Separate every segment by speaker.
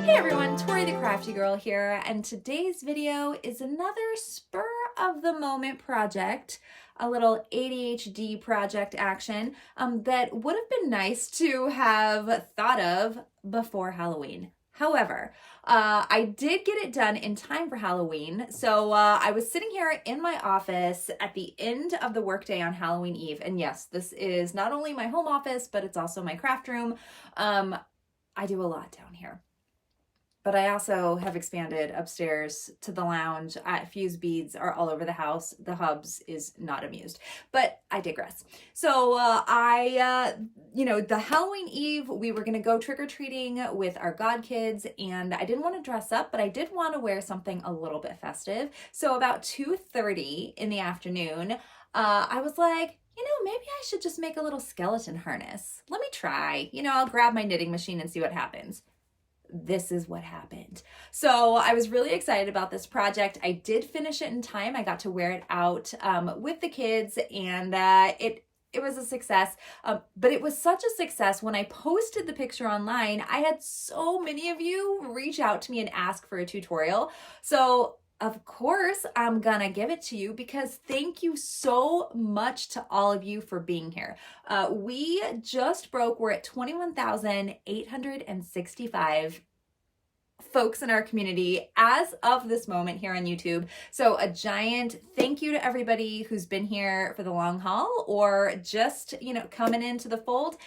Speaker 1: Hey everyone, Tori the Crafty Girl here, and today's video is another spur of the moment project, a little ADHD project action that would have been nice to have thought of before Halloween. However, I did get it done in time for Halloween, so I was sitting here in my office at the end of the workday on Halloween Eve, and yes, this is not only my home office, but it's also my craft room. I do a lot down here. But I also have expanded upstairs to the lounge. Fuse beads are all over the house. The hubs is not amused, but I digress. So the Halloween Eve, we were gonna go trick-or-treating with our godkids, and I didn't want to dress up, but I did want to wear something a little bit festive. So about 2:30 in the afternoon, I was like, maybe I should just make a little skeleton harness. Let me try. I'll grab my knitting machine and see what happens. This is what happened. So I was really excited about this project. I did finish it in time. I got to wear it out with the kids, and it was a success. But it was such a success when I posted the picture online. I had so many of you reach out to me and ask for a tutorial. So of course, I'm gonna give it to you because thank you so much to all of you for being here. We just broke, we're at 21,865 folks in our community as of this moment here on YouTube. So a giant thank you to everybody who's been here for the long haul or just, coming into the fold.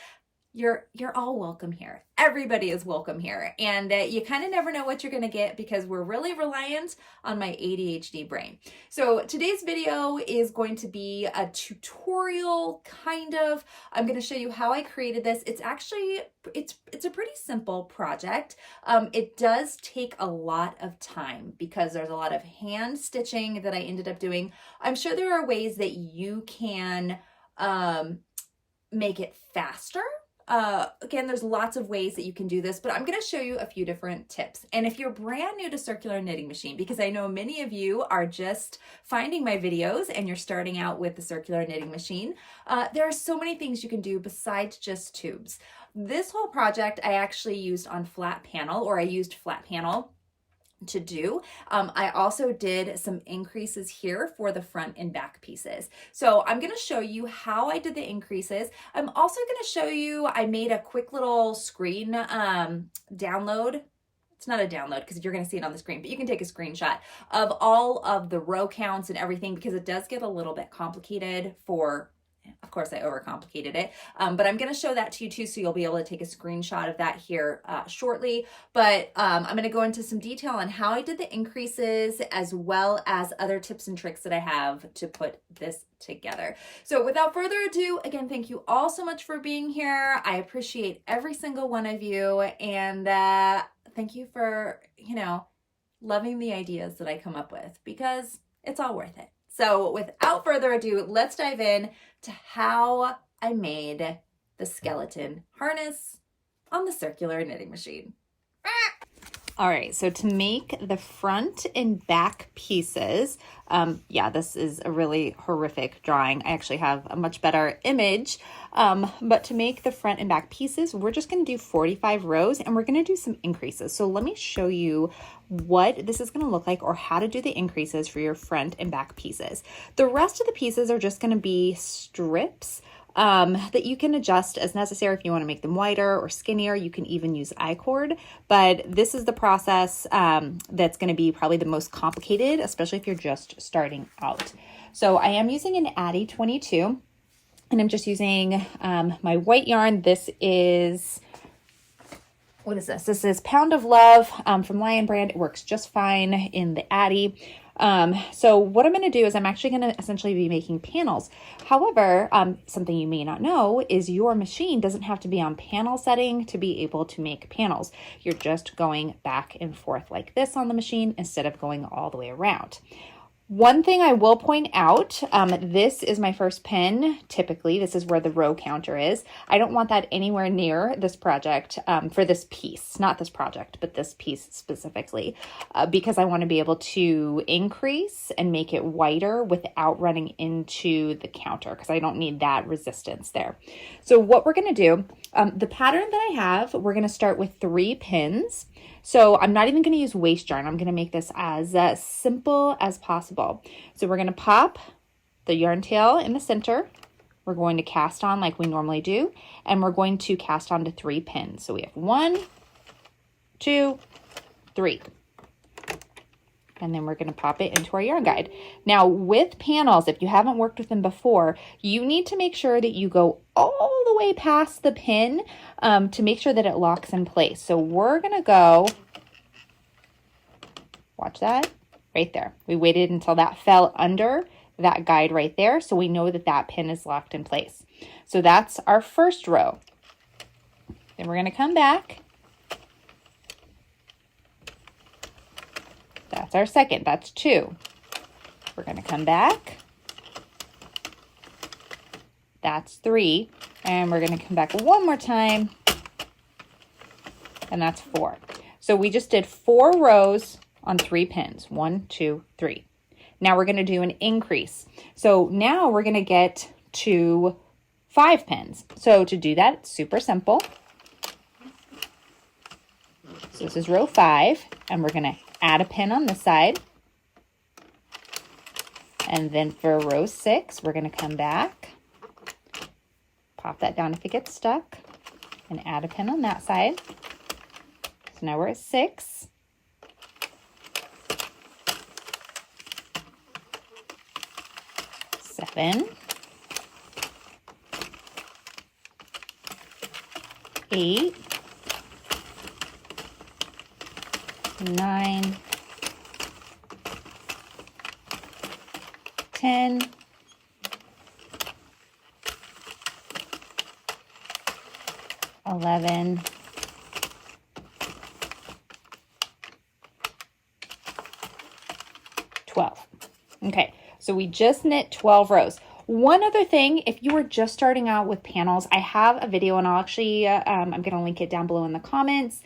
Speaker 1: You're all welcome here. Everybody is welcome here. And you kind of never know what you're going to get because we're really reliant on my ADHD brain. So today's video is going to be a tutorial kind of. I'm going to show you how I created this. It's actually, it's a pretty simple project. It does take a lot of time because there's a lot of hand stitching that I ended up doing. I'm sure there are ways that you can make it faster. Again, there's lots of ways that you can do this, but I'm going to show you a few different tips. And if you're brand new to circular knitting machine, because I know many of you are just finding my videos and you're starting out with the circular knitting machine, there are so many things you can do besides just tubes. This whole project I actually used on flat panel, or I used flat panel to do. I also did some increases here for the front and back pieces. So I'm going to show you how I did the increases. I'm also going to show you, I made a quick little screen download. It's not a download because you're going to see it on the screen, but you can take a screenshot of all of the row counts and everything because it does get a little bit complicated for, of course, I overcomplicated it, but I'm going to show that to you too, so you'll be able to take a screenshot of that here shortly. But I'm going to go into some detail on how I did the increases as well as other tips and tricks that I have to put this together. So without further ado, again, thank you all so much for being here. I appreciate every single one of you, and thank you for, loving the ideas that I come up with because it's all worth it. So without further ado, let's dive in to how I made the skeleton harness on the circular knitting machine. All right, so to make the front and back pieces, this is a really horrific drawing. I actually have a much better image, but to make the front and back pieces, we're just gonna do 45 rows and we're gonna do some increases. So let me show you what this is gonna look like or how to do the increases for your front and back pieces. The rest of the pieces are just gonna be strips that you can adjust as necessary. If you want to make them wider or skinnier, you can even use I-cord. But this is the process that's going to be probably the most complicated, especially if you're just starting out. So I am using an Addy 22, and I'm just using my white yarn. This is, what is this? This is Pound of Love from Lion Brand. It works just fine in the Addy. So what I'm going to do is I'm actually going to essentially be making panels. However, something you may not know is your machine doesn't have to be on panel setting to be able to make panels. You're just going back and forth like this on the machine instead of going all the way around. One thing I will point out, this is my first pin. Typically, this is where the row counter is. I don't want that anywhere near this project for this piece, not this project, but this piece specifically, because I want to be able to increase and make it wider without running into the counter because I don't need that resistance there. So what we're going to do, the pattern that I have, we're going to start with 3 pins. So I'm not even going to use waste yarn. I'm going to make this as simple as possible. So we're going to pop the yarn tail in the center. We're going to cast on like we normally do, and we're going to cast on to 3 pins. So we have 1, 2, 3. And then we're going to pop it into our yarn guide. Now with panels, if you haven't worked with them before, you need to make sure that you go all the way past the pin to make sure that it locks in place. So we're going to go, watch that, right there. We waited until that fell under that guide right there, so we know that that pin is locked in place. So that's our first row. Then we're going to come back. That's our second, that's 2. We're going to come back. That's 3. And we're going to come back one more time. And that's 4. So we just did 4 rows on 3 pins. 1, 2, 3. Now we're going to do an increase. So now we're going to get to 5 pins. So to do that, it's super simple. So this is row 5, and we're going to add a pin on this side. And then for row 6, we're going to come back, pop that down if it gets stuck, and add a pin on that side. So now we're at 6. Seven, 8, 9, 10, 11, 12. Okay, so we just knit 12 rows. One other thing, if you are just starting out with panels, I have a video, and I'll actually, I'm going to link it down below in the comments.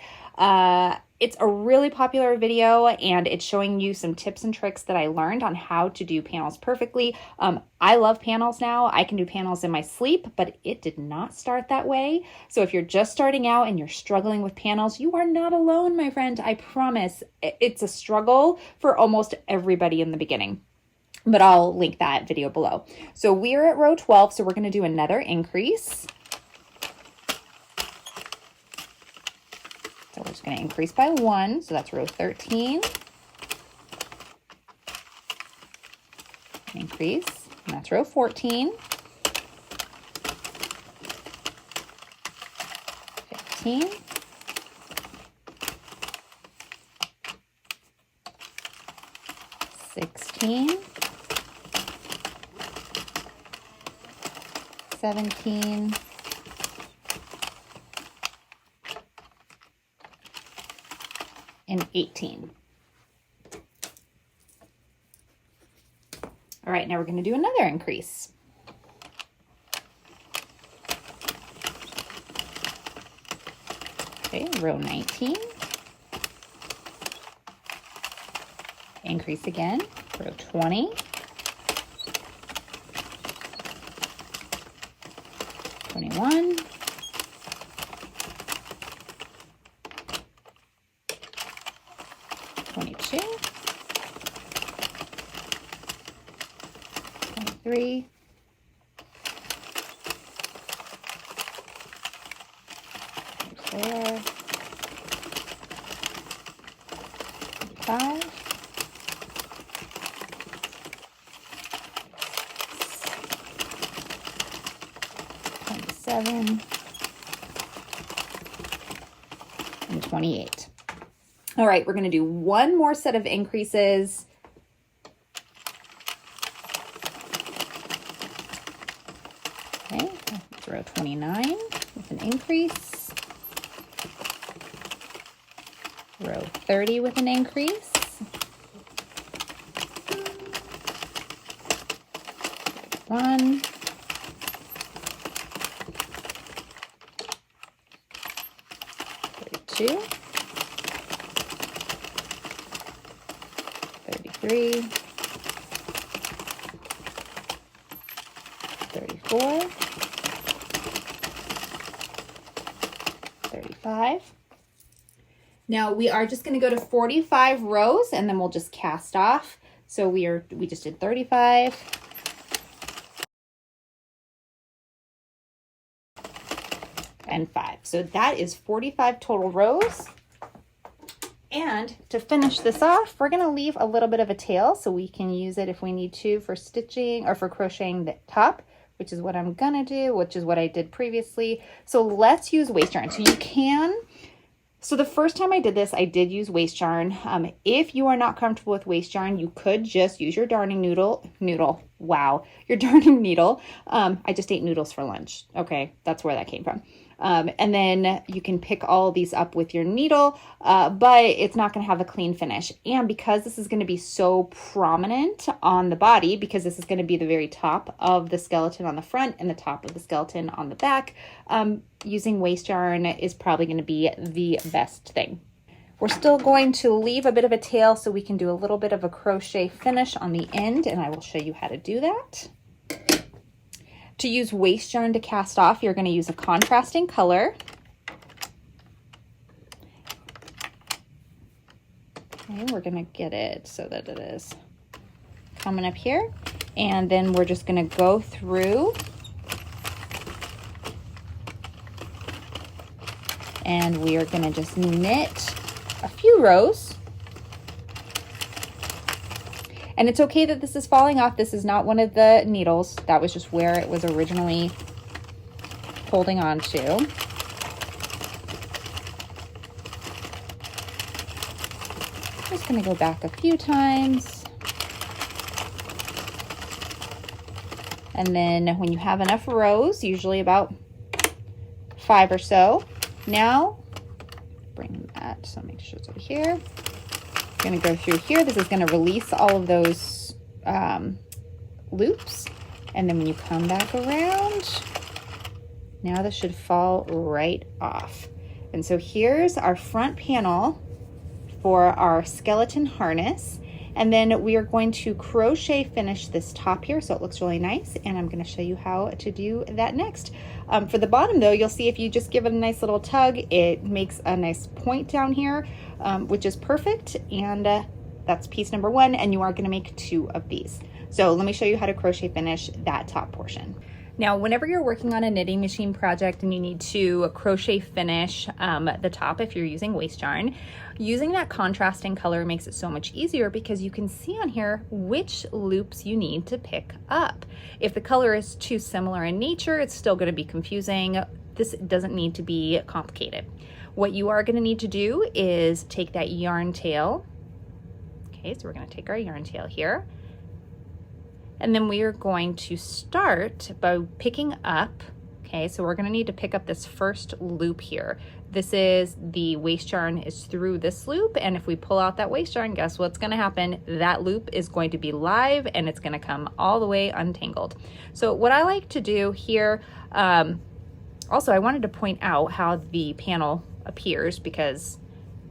Speaker 1: It's a really popular video, and it's showing you some tips and tricks that I learned on how to do panels perfectly. I love panels now. I can do panels in my sleep, but it did not start that way. So if you're just starting out and you're struggling with panels, you are not alone, my friend. I promise. It's a struggle for almost everybody in the beginning. But I'll link that video below. So we're at row 12, so we're going to do another increase. So we're just going to increase by 1, so that's row 13. Increase, and that's row 14. 15. 16. 17. And 18. All right, now we're going to do another increase. Okay, row 19. Increase again, row 20. 21. 22, 23, 24, 25, 27, and 28. All right, we're going to do one more set of increases. Okay, that's row 29 with an increase. Row 30 with an increase. One. 32. 33, 34, 35, Now we are just going to go to 45 rows and then we'll just cast off. So we just did 35. And 5. So that is 45 total rows. And to finish this off, we're going to leave a little bit of a tail so we can use it if we need to for stitching or for crocheting the top, which is what I'm going to do, which is what I did previously. So let's use waste yarn. So you can, so the first time I did this, I did use waste yarn. If you are not comfortable with waste yarn, you could just use your darning noodle. Wow, your darning needle. I just ate noodles for lunch. Okay, that's where that came from. And then you can pick all these up with your needle, but it's not going to have a clean finish. And because this is going to be so prominent on the body, because this is going to be the very top of the skeleton on the front and the top of the skeleton on the back, using waste yarn is probably going to be the best thing. We're still going to leave a bit of a tail so we can do a little bit of a crochet finish on the end, and I will show you how to do that. To use waste yarn to cast off, you're going to use a contrasting color. Okay, we're going to get it so that it is coming up here. And then we're just going to go through and we are going to just knit a few rows. And it's okay that this is falling off. This is not one of the needles. That was just where it was originally holding on to. I'm just going to go back a few times. And then when you have enough rows, usually about 5 or so, now bring that, so make sure it's over here. Going to go through here. This is going to release all of those loops, and then when you come back around, now this should fall right off. And so here's our front panel for our skeleton harness, and then we are going to crochet finish this top here so it looks really nice, and I'm going to show you how to do that next. For the bottom though, you'll see if you just give it a nice little tug, it makes a nice point down here, which is perfect, and that's piece number 1, and you are going to make 2 of these. So let me show you how to crochet finish that top portion. Now, whenever you're working on a knitting machine project and you need to crochet finish the top if you're using waste yarn, using that contrasting color makes it so much easier because you can see on here which loops you need to pick up. If the color is too similar in nature, it's still going to be confusing. This doesn't need to be complicated. What you are going to need to do is take that yarn tail. Okay, so we're going to take our yarn tail here. And then we are going to start by picking up, okay, so we're gonna need to pick up this first loop here. This is the waste yarn is through this loop, and if we pull out that waste yarn, guess what's gonna happen? That loop is going to be live and it's gonna come all the way untangled. So what I like to do here, also I wanted to point out how the panel appears because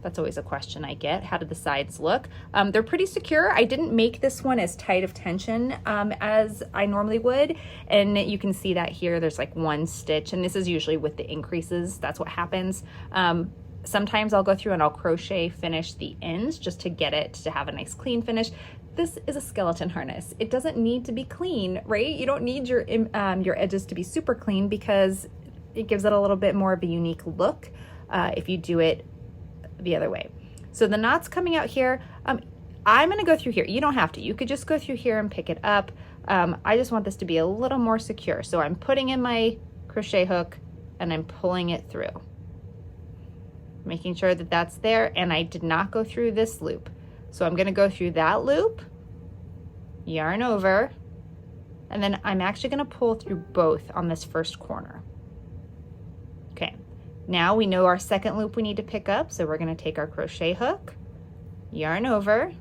Speaker 1: that's always a question I get. How do the sides look? They're pretty secure. I didn't make this one as tight of tension as I normally would. And you can see that here, there's like 1 stitch, and this is usually with the increases. That's what happens. Sometimes I'll go through and I'll crochet finish the ends just to get it to have a nice clean finish. This is a skeleton harness. It doesn't need to be clean, right? You don't need your edges to be super clean because it gives it a little bit more of a unique look if you do it the other way. So the knot's coming out here. I'm gonna go through here. You don't have to. You could just go through here and pick it up. I just want this to be a little more secure. So I'm putting in my crochet hook and I'm pulling it through, making sure that that's there, and I did not go through this loop. So I'm gonna go through that loop, yarn over, and then I'm actually gonna pull through both on this first corner. Okay. Now we know our second loop we need to pick up, so we're going to take our crochet hook, yarn over.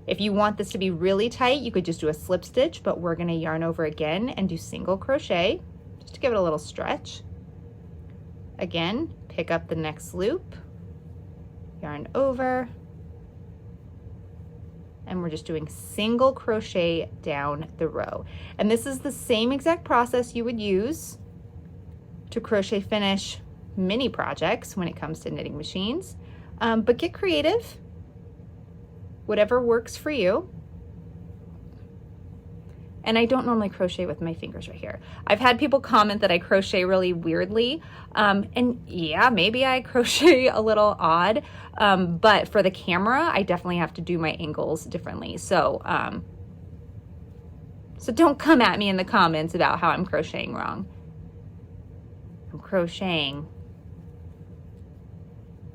Speaker 1: If you want this to be really tight, you could just do a slip stitch, but we're going to yarn over again and do single crochet just to give it a little stretch. Again, pick up the next loop, yarn over, and we're just doing single crochet down the row. And this is the same exact process you would use to crochet finish mini projects when it comes to knitting machines, but get creative, whatever works for you. And I don't normally crochet with my fingers right here. I've had people comment that I crochet really weirdly. And yeah, maybe I crochet a little odd, but for the camera, I definitely have to do my angles differently. So, so don't come at me in the comments about how I'm crocheting wrong. I'm crocheting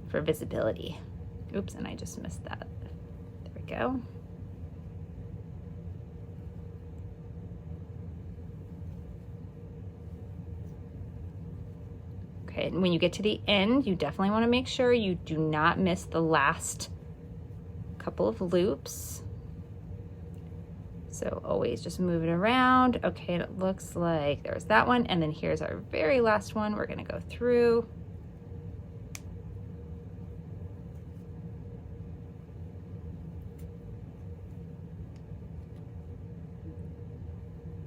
Speaker 1: for visibility. Oops, and I just missed that. There we go. Okay, and when you get to the end, you definitely want to make sure you do not miss the last couple of loops. So always just move it around. Okay, and it looks like there's that one, and then here's our very last one. We're gonna go through.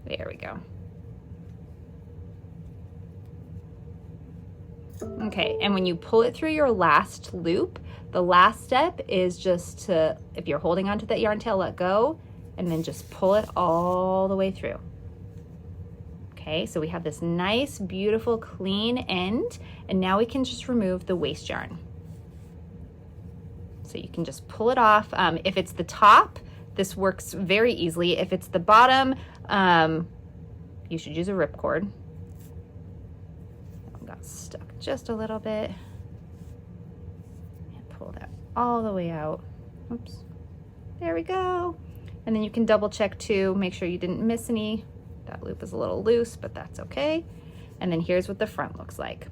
Speaker 1: There we go. Okay, and when you pull it through your last loop, the last step is just to, if you're holding onto that yarn tail, let go, and then just pull it all the way through. Okay, so we have this nice, beautiful, clean end, and now we can just remove the waste yarn. So you can just pull it off. If it's the top, this works very easily. If it's the bottom, you should use a ripcord. Got stuck just a little bit. And pull that all the way out. Oops. There we go. And then you can double check too, make sure you didn't miss any. That loop is a little loose, but that's okay. And then here's what the front looks like.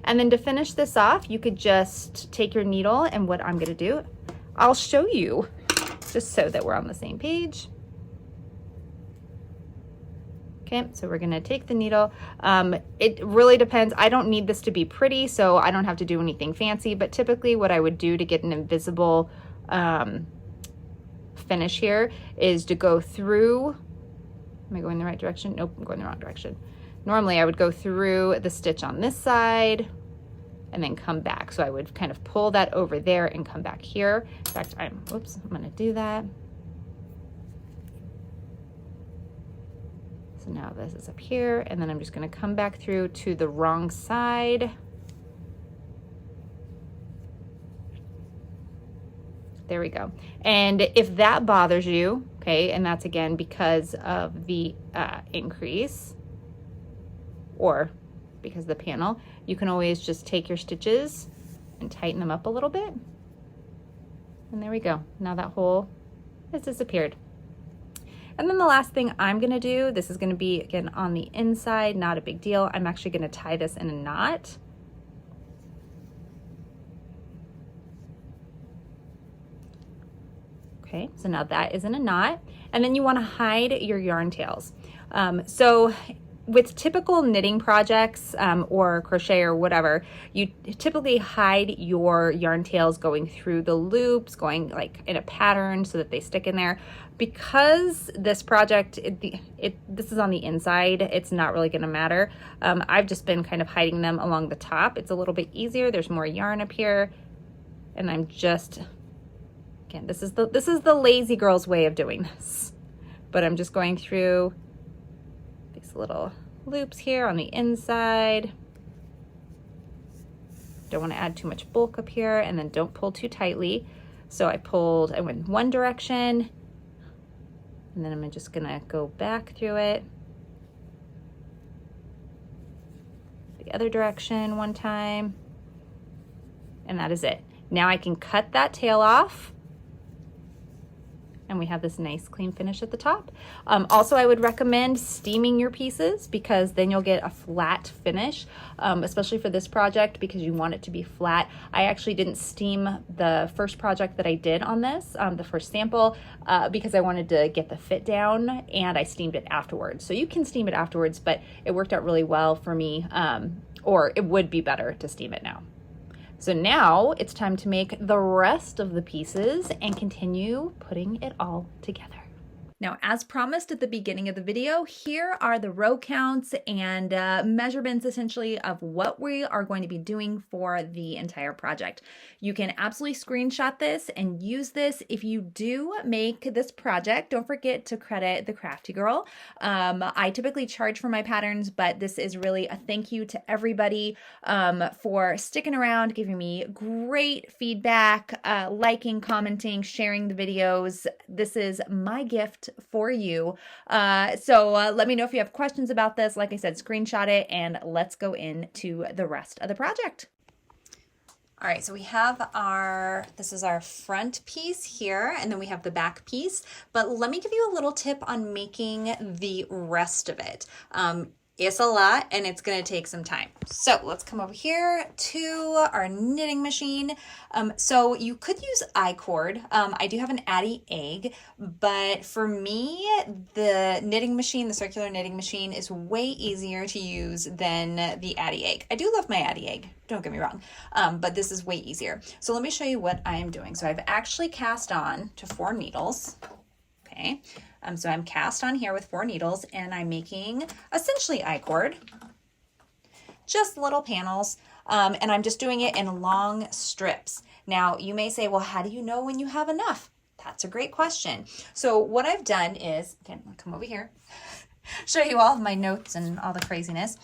Speaker 1: And then to finish this off, you could just take your needle, and what I'm gonna do, I'll show you just so that we're on the same page. Okay, so we're gonna take the needle. It really depends. I don't need this to be pretty, so I don't have to do anything fancy, but typically what I would do to get an invisible finish here is to go through. Am I going the right direction? Nope, I'm going the wrong direction. Normally I would go through the stitch on this side and then come back. So I would kind of pull that over there and come back here. In fact, I'm gonna do that. So now this is up here, and then I'm just gonna come back through to the wrong side. There we go. And if that bothers you, okay, and that's again because of the increase or because of the panel, you can always just take your stitches and tighten them up a little bit. And there we go. Now that hole has disappeared. And then the last thing I'm gonna do, this is gonna be again on the inside, not a big deal. I'm actually gonna tie this in a knot. Okay, so now that is in a knot. And then you wanna hide your yarn tails. So with typical knitting projects or crochet or whatever, you typically hide your yarn tails going through the loops, going like in a pattern so that they stick in there. Because this project, this is on the inside, it's not really gonna matter. I've just been kind of hiding them along the top. It's a little bit easier. There's more yarn up here. And I'm just, again, this is the lazy girl's way of doing this. But I'm just going through these little loops here on the inside. Don't want to add too much bulk up here, and then don't pull too tightly. So I went one direction, and then I'm just gonna go back through it the other direction one time, and that is it. Now I can cut that tail off, and we have this nice clean finish at the top. Also, I would recommend steaming your pieces because then you'll get a flat finish, especially for this project because you want it to be flat. I actually didn't steam the first project that I did on this, the first sample, because I wanted to get the fit down, and I steamed it afterwards. So you can steam it afterwards, but it worked out really well for me, or it would be better to steam it now. So now it's time to make the rest of the pieces and continue putting it all together. Now, as promised at the beginning of the video, here are the row counts and measurements essentially of what we are going to be doing for the entire project. You can absolutely screenshot this and use this. If you do make this project, don't forget to credit the Crafty Girl. I typically charge for my patterns, but this is really a thank you to everybody for sticking around, giving me great feedback, liking, commenting, sharing the videos. This is my gift for you. So let me know if you have questions about this. Like I said, screenshot it and let's go into the rest of the project. All right, so we have this is our front piece here, and then we have the back piece. But let me give you a little tip on making the rest of it. It's a lot and it's gonna take some time. So let's come over here to our knitting machine. So you could use I-cord. I do have an Addy egg, but for me, the knitting machine, the circular knitting machine is way easier to use than the Addy egg. I do love my Addy egg, don't get me wrong, but this is way easier. So let me show you what I am doing. So I've actually cast on to 4 needles, okay? So I'm cast on here with 4 needles and I'm making essentially I-cord, just little panels, and I'm just doing it in long strips. Now you may say, well, how do you know when you have enough? That's a great question. So what I've done is, again, I'll come over here, show you all of my notes and all the craziness.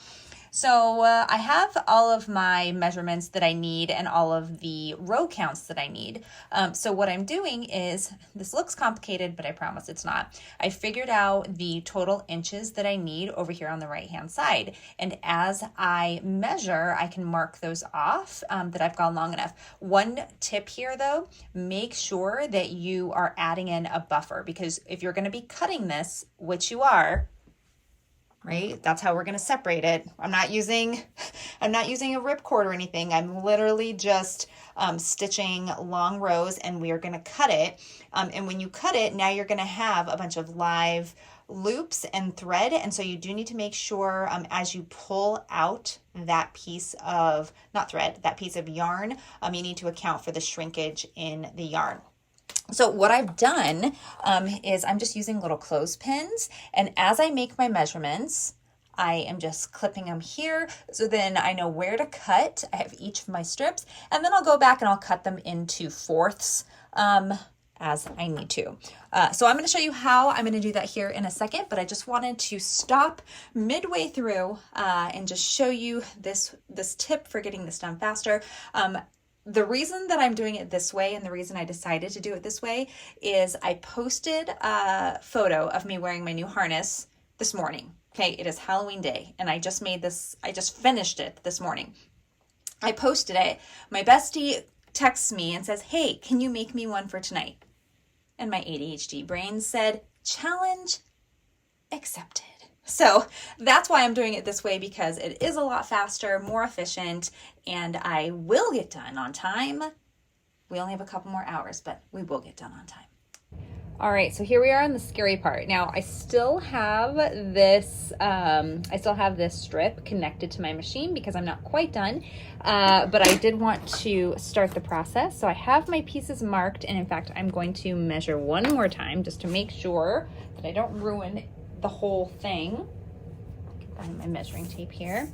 Speaker 1: So I have all of my measurements that I need and all of the row counts that I need. So what I'm doing is, this looks complicated, but I promise it's not. I figured out the total inches that I need over here on the right-hand side. And as I measure, I can mark those off that I've gone long enough. One tip here though, make sure that you are adding in a buffer, because if you're gonna be cutting this, which you are, right? That's how we're going to separate it. I'm not using a ripcord or anything. I'm literally just stitching long rows and we are going to cut it. And when you cut it, now you're going to have a bunch of live loops and thread. And so you do need to make sure as you pull out that piece of, not thread, that piece of yarn, you need to account for the shrinkage in the yarn. So what I've done is I'm just using little clothespins, and as I make my measurements, I am just clipping them here, so then I know where to cut. I have each of my strips, and then I'll go back and I'll cut them into fourths as I need to. So I'm going to show you how I'm going to do that here in a second, but I just wanted to stop midway through and just show you this tip for getting this done faster. The reason that I'm doing it this way and the reason I decided to do it this way is I posted a photo of me wearing my new harness this morning. Okay, it is Halloween day and I just finished it this morning. I posted it. My bestie texts me and says, hey, can you make me one for tonight? And my ADHD brain said, challenge accepted. So that's why I'm doing it this way, because it is a lot faster, more efficient, and I will get done on time. We only have a couple more hours, but we will get done on time. All right, so here we are on the scary part. Now I still have this strip connected to my machine because I'm not quite done, but I did want to start the process. So I have my pieces marked, and in fact, I'm going to measure one more time just to make sure that I don't ruin the whole thing. Find my measuring tape here.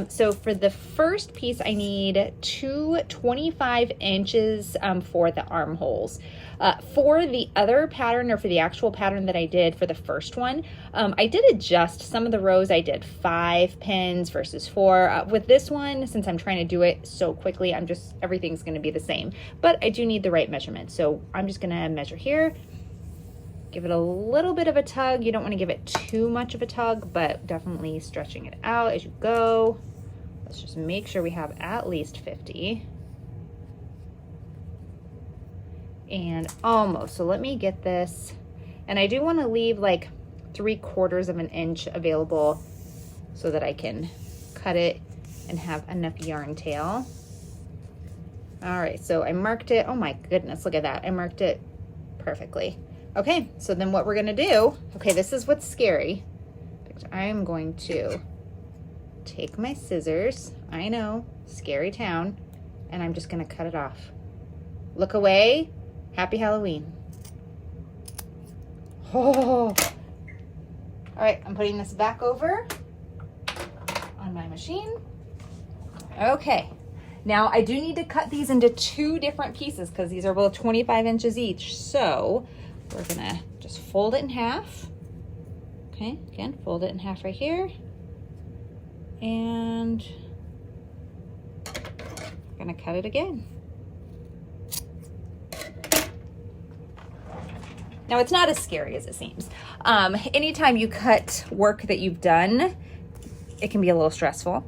Speaker 1: So for the first piece, I need 25 inches for the armholes. For the other pattern, or for the actual pattern that I did for the first one, I did adjust some of the rows. I did 5 pins versus 4. With this one, since I'm trying to do it so quickly, everything's going to be the same, but I do need the right measurement. So I'm just going to measure here. Give it a little bit of a tug. You don't want to give it too much of a tug, but definitely stretching it out as you go. Let's just make sure we have at least 50. And almost. So let me get this. And I do want to leave like 3/4 of an inch available so that I can cut it and have enough yarn tail. All right, so I marked it. Oh my goodness, look at that. I marked it perfectly. Okay, so then what we're gonna do, okay, this is what's scary. I am going to take my scissors, I know, scary town, and I'm just gonna cut it off. Look away, happy Halloween. Oh. All right, I'm putting this back over on my machine. Okay, now I do need to cut these into 2 different pieces because these are both 25 inches each. So we're gonna just fold it in half. Okay, again, fold it in half right here. And I'm gonna cut it again. Now it's not as scary as it seems. Anytime you cut work that you've done, it can be a little stressful.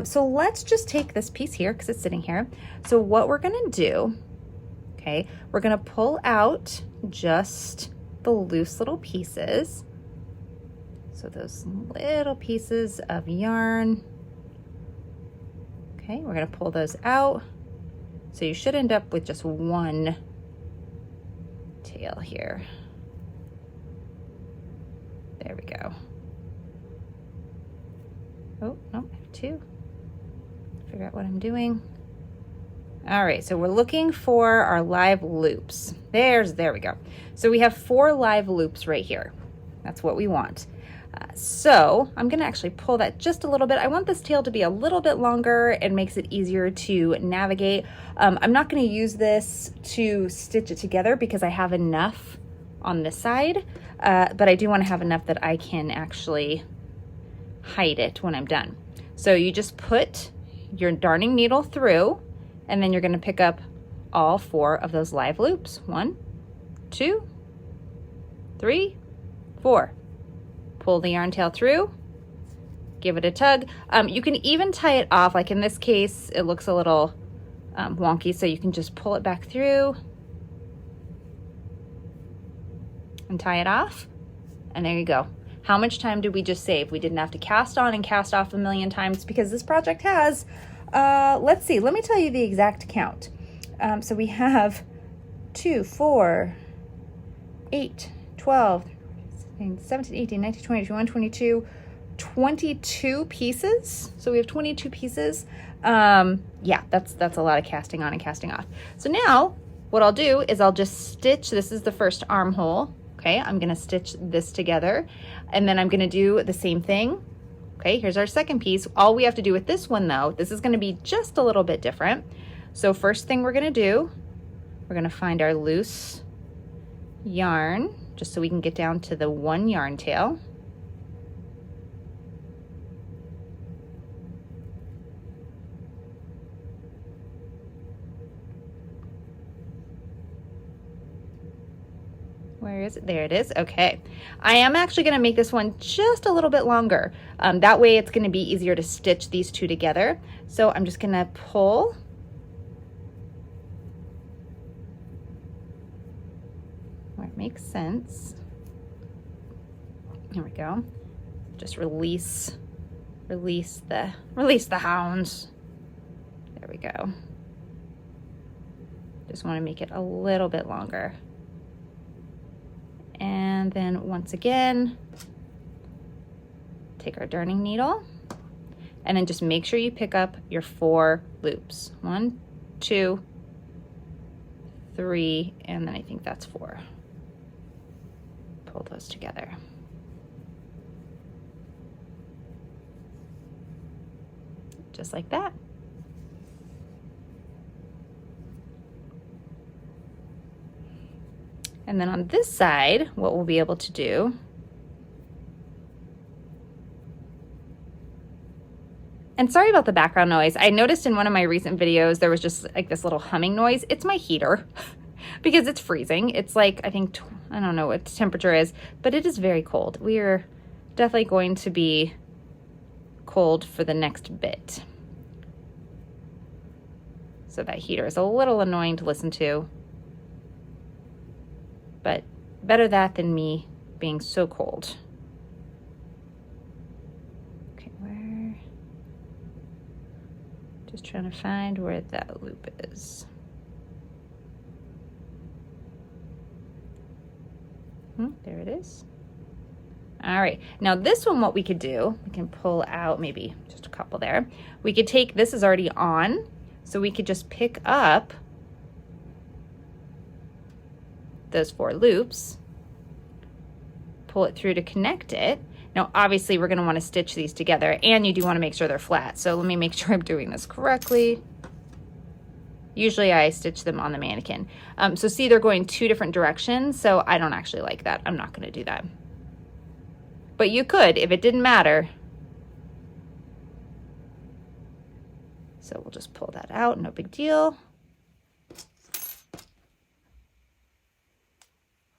Speaker 1: So let's just take this piece here because it's sitting here. So what we're gonna do, okay, we're gonna pull out just the loose little pieces. So those little pieces of yarn, okay, we're gonna pull those out. So you should end up with just one tail here. There we go. Oh, no, I have 2. Figure out what I'm doing. All right, so we're looking for our live loops. There we go. So we have 4 live loops right here. That's what we want. So I'm gonna actually pull that just a little bit. I want this tail to be a little bit longer. It makes it easier to navigate. I'm not gonna use this to stitch it together because I have enough on this side, but I do wanna have enough that I can actually hide it when I'm done. So you just put your darning needle through, and then you're gonna pick up all 4 of those live loops. 1, 2, 3, 4. Pull the yarn tail through, give it a tug. You can even tie it off, like in this case, it looks a little wonky, so you can just pull it back through and tie it off, and there you go. How much time did we just save? We didn't have to cast on and cast off a million times because this project has, let's see, let me tell you the exact count. So we have 2, 4, 8, 12, 17, 18, 19, 20, 21, 22, 22 pieces. So we have 22 pieces. Yeah, that's a lot of casting on and casting off. So now what I'll do is I'll just stitch, this is the first armhole. Okay, I'm gonna stitch this together, and then I'm gonna do the same thing. Okay, here's our second piece. All we have to do with this one though, this is gonna be just a little bit different. So first thing we're gonna do, we're gonna find our loose yarn, just so we can get down to the 1 yarn tail. Where is it? There it is. Okay. I am actually going to make this one just a little bit longer. That way it's going to be easier to stitch these 2 together. So I'm just going to pull. Where it makes sense. There we go. Just release the hounds. There we go. Just want to make it a little bit longer. And then once again, take our darning needle, and then just make sure you pick up your 4 loops. 1, 2, 3, and then I think that's 4. Pull those together. Just like that. And then on this side, what we'll be able to do, and sorry about the background noise. I noticed in one of my recent videos, there was just like this little humming noise. It's my heater because it's freezing. It's like, I think, I don't know what the temperature is, but it is very cold. We are definitely going to be cold for the next bit. So that heater is a little annoying to listen to. But better that than me being so cold. Okay, just trying to find where that loop is. There it is. All right, now this one, what we could do, we can pull out maybe just a couple there. We could take, this is already on, so we could just pick up those 4 loops, pull it through to connect it. Now, obviously, we're going to want to stitch these together, and you do want to make sure they're flat. So let me make sure I'm doing this correctly. Usually I stitch them on the mannequin. So see, they're going two different directions, so I don't actually like that. I'm not going to do that. But you could if it didn't matter. So we'll just pull that out, no big deal.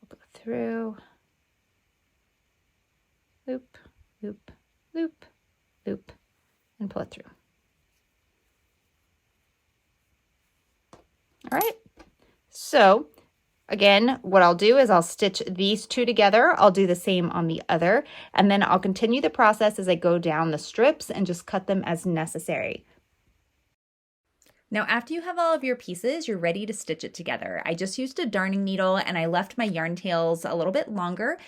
Speaker 1: We'll go through, loop, loop, loop, loop, and pull it through. All right, so again, what I'll do is I'll stitch these two together. I'll do the same on the other, and then I'll continue the process as I go down the strips and just cut them as necessary. Now, after you have all of your pieces, you're ready to stitch it together. I just used a darning needle and I left my yarn tails a little bit longer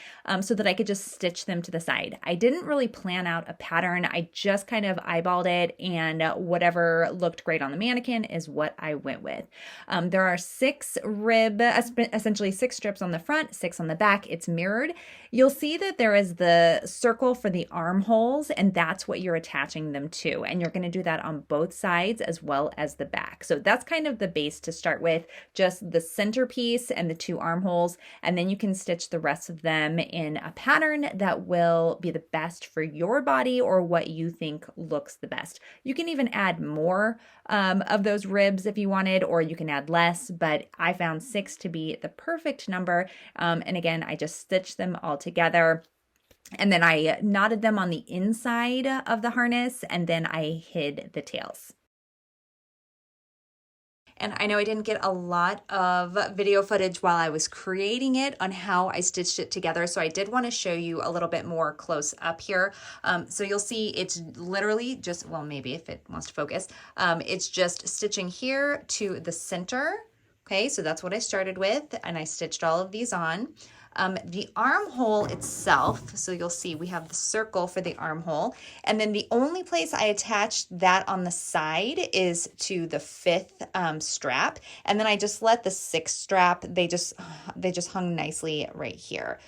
Speaker 1: so that I could just stitch them to the side. I didn't really plan out a pattern. I just kind of eyeballed it, and whatever looked great on the mannequin is what I went with. There are 6 essentially 6 strips on the front, 6 on the back. It's mirrored. You'll see that there is the circle for the armholes, and that's what you're attaching them to. And you're going to do that on both sides as well as the back. So that's kind of the base to start with, just the centerpiece and the 2 armholes, and then you can stitch the rest of them in a pattern that will be the best for your body or what you think looks the best. You can even add more of those ribs if you wanted, or you can add less, but I found 6 to be the perfect number. And again, I just stitched them all together. And then I knotted them on the inside of the harness, and then I hid the tails. And I know I didn't get a lot of video footage while I was creating it on how I stitched it together, so I did want to show you a little bit more close up here. So you'll see it's literally just, well, maybe if it wants to focus, it's just stitching here to the center. Okay, so that's what I started with, and I stitched all of these on. The armhole itself, so you'll see we have the circle for the armhole, and then the only place I attached that on the side is to the 5th strap, and then I just let the 6th strap, they just hung nicely right here.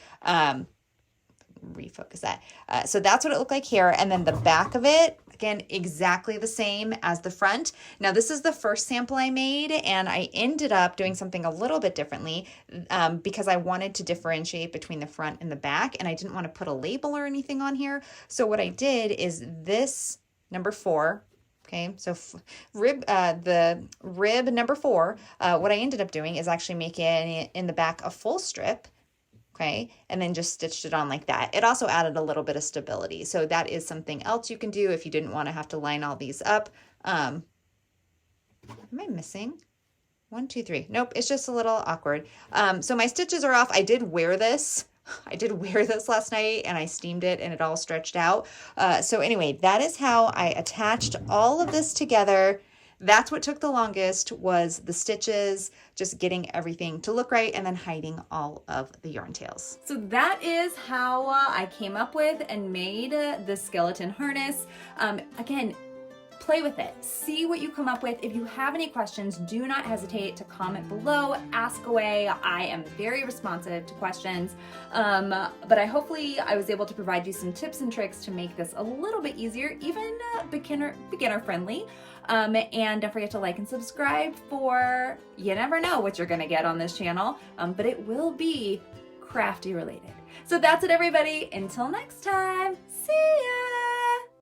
Speaker 1: Refocus that. So that's what it looked like here, and then the back of it, again, exactly the same as the front. Now, this is the first sample I made, and I ended up doing something a little bit differently because I wanted to differentiate between the front and the back, and I didn't want to put a label or anything on here. So what I did is this number 4, okay, so the rib number 4, what I ended up doing is actually making it in the back a full strip. Okay, and then just stitched it on like that. It also added a little bit of stability. So that is something else you can do if you didn't want to have to line all these up. Am I missing? 1, 2, 3. Nope, it's just a little awkward. So my stitches are off. I did wear this. I did wear this last night and I steamed it and it all stretched out. So anyway, that is how I attached all of this together. That's what took the longest, was the stitches, just getting everything to look right and then hiding all of the yarn tails. So that is how I came up with and made the skeleton harness. Again, play with it. See what you come up with. If you have any questions, do not hesitate to comment below, ask away. I am very responsive to questions. But hopefully I was able to provide you some tips and tricks to make this a little bit easier, even beginner friendly. And don't forget to like and subscribe, for you never know what you're gonna get on this channel, but it will be crafty related. So that's it, everybody. Until next time, see ya!